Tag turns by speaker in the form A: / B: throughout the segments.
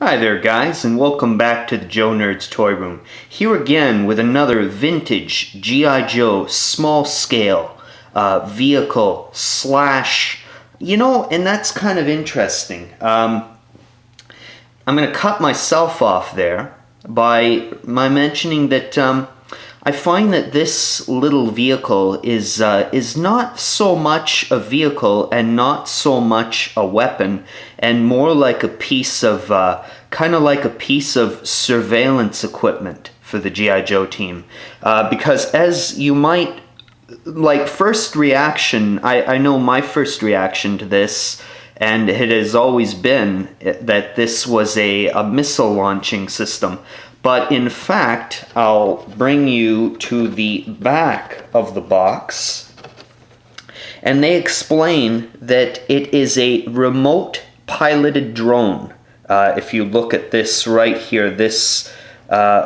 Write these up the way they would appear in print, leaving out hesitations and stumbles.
A: Hi there guys, and welcome back to the Joe Nerd's Toy Room. Here again with another vintage G.I. Joe small scale vehicle slash, and that's kind of interesting. I'm going to cut myself off there by mentioning that I find that this little vehicle is not so much a vehicle and not so much a weapon, and more like a piece of kind of like a piece of surveillance equipment for the G.I. Joe team. Because as you might first reaction, I know my first reaction to this, and it has always been that this was a missile launching system. But in fact, I'll bring you to the back of the box, and they explain that it is a remote piloted drone. If you look at this right here, this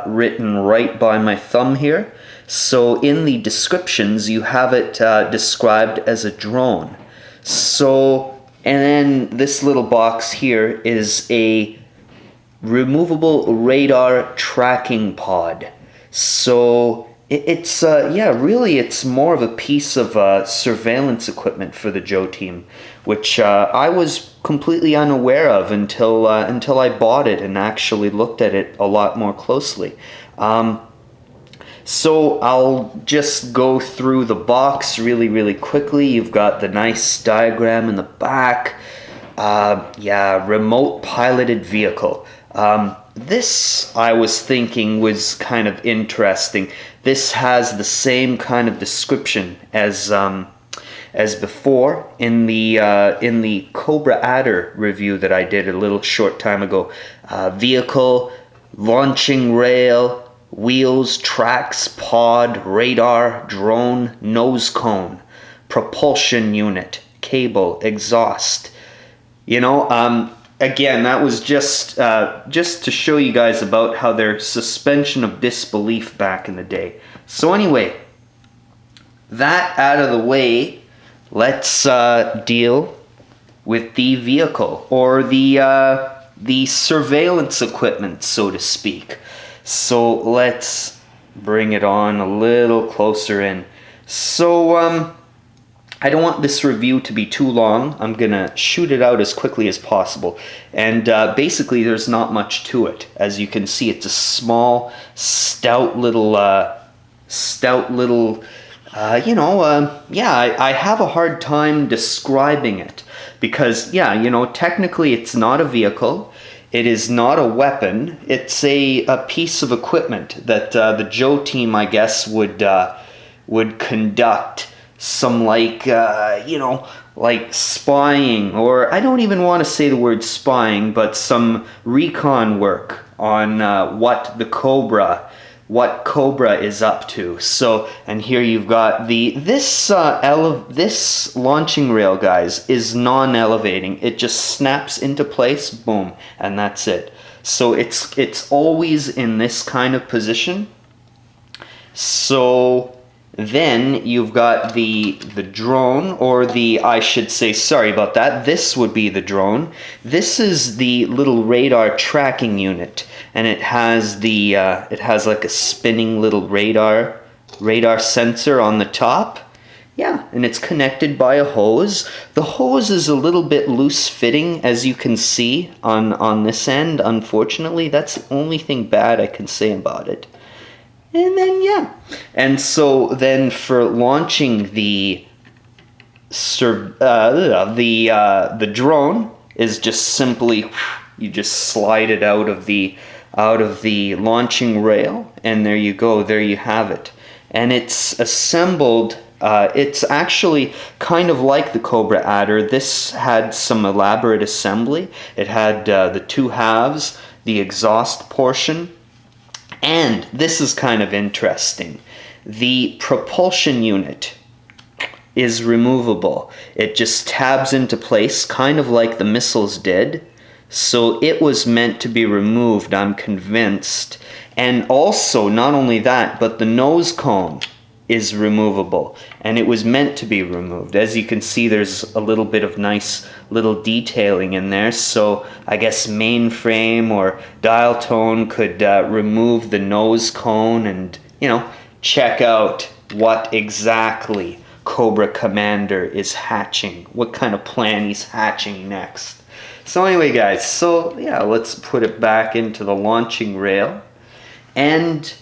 A: written right by my thumb here. So in the descriptions, you have it described as a drone. So, and then this little box here is a removable radar tracking pod. So it's really it's more of a piece of surveillance equipment for the Joe team, which I was completely unaware of until I bought it and actually looked at it a lot more closely. So I'll just go through the box really quickly. You've got the nice diagram in the back. Remote piloted vehicle. This, I was thinking, was kind of interesting. This has the same kind of description as before in the Cobra Adder review that I did a little short time ago. Vehicle, launching rail, wheels, tracks, pod, radar, drone, nose cone, propulsion unit, cable, exhaust. Again, that was just to show you guys about how their suspension of disbelief back in the day. So anyway, that out of the way, let's deal with the vehicle, or the surveillance equipment, so to speak. So let's bring it on a little closer in. So I don't want this review to be too long. I'm gonna shoot it out as quickly as possible. And basically there's not much to it. As you can see, it's a small, stout little, I have a hard time describing it. Because, technically it's not a vehicle. It is not a weapon. It's a piece of equipment that the Joe team, I guess, would conduct some like spying, or I don't even want to say the word spying, but some recon work on what Cobra is up to. So, and here you've got this launching rail, guys, is non-elevating. It just snaps into place, boom, and that's it. So it's always in this kind of position. So then you've got the drone, or I should say, sorry about that, this would be the drone. This is the little radar tracking unit, and it has like a spinning little radar sensor on the top. Yeah, and it's connected by a hose. The hose is a little bit loose fitting, as you can see on this end, unfortunately. That's the only thing bad I can say about it. And then, and so then for launching the drone is just simply, you just slide it out of the launching rail, and there you go, there you have it. And it's assembled, it's actually kind of like the Cobra Adder. This had some elaborate assembly. It had the two halves, the exhaust portion. And this is kind of interesting. The propulsion unit is removable. It just tabs into place, kind of like the missiles did. So it was meant to be removed, I'm convinced. And also, not only that, but the nose cone is removable, and it was meant to be removed. As you can see, there's a little bit of nice little detailing in there. So I guess mainframe or dial tone could remove the nose cone and, you know, check out what exactly Cobra Commander is hatching, what kind of plan he's hatching next. So anyway, guys, so yeah, let's put it back into the launching rail. And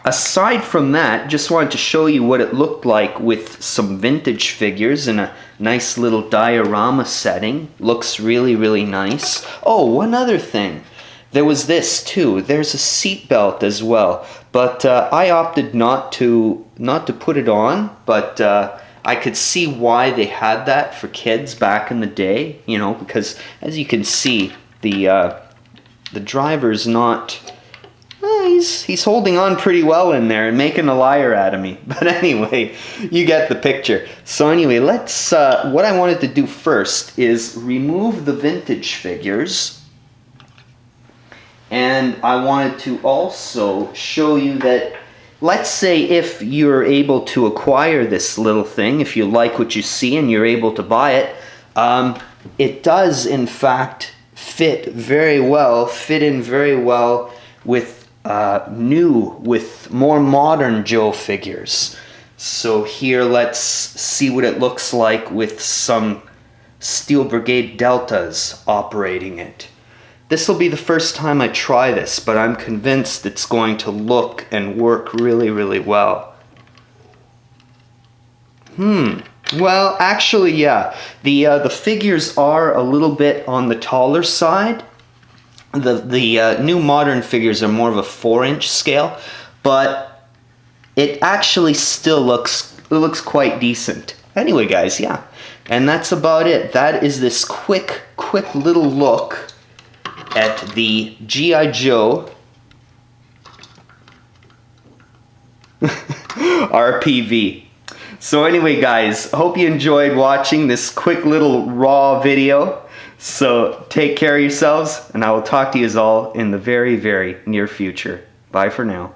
A: aside from that, just wanted to show you what it looked like with some vintage figures in a nice little diorama setting. Looks really, really nice. Oh, one other thing. There was this too. There's a seat belt as well, but I opted not to put it on. But I could see why they had that for kids back in the day. You know, because as you can see, the driver's not. He's holding on pretty well in there and making a liar out of me. But anyway, you get the picture. So anyway, let's. What I wanted to do first is remove the vintage figures. And I wanted to also show you that, let's say if you're able to acquire this little thing, if you like what you see and you're able to buy it, it does in fact fit in very well with with more modern Joe figures. So here, let's see what it looks like with some Steel Brigade Deltas operating it. This will be the first time I try this, but I'm convinced it's going to look and work really, really well. Well, actually, yeah. The figures are a little bit on the taller side. The new modern figures are more of a 4-inch scale, but it actually still looks quite decent. Anyway, guys, yeah. And that's about it. That is this quick little look at the G.I. Joe R.P.V. So anyway, guys, hope you enjoyed watching this quick little raw video. So take care of yourselves, and I will talk to you all in the very, very near future. Bye for now.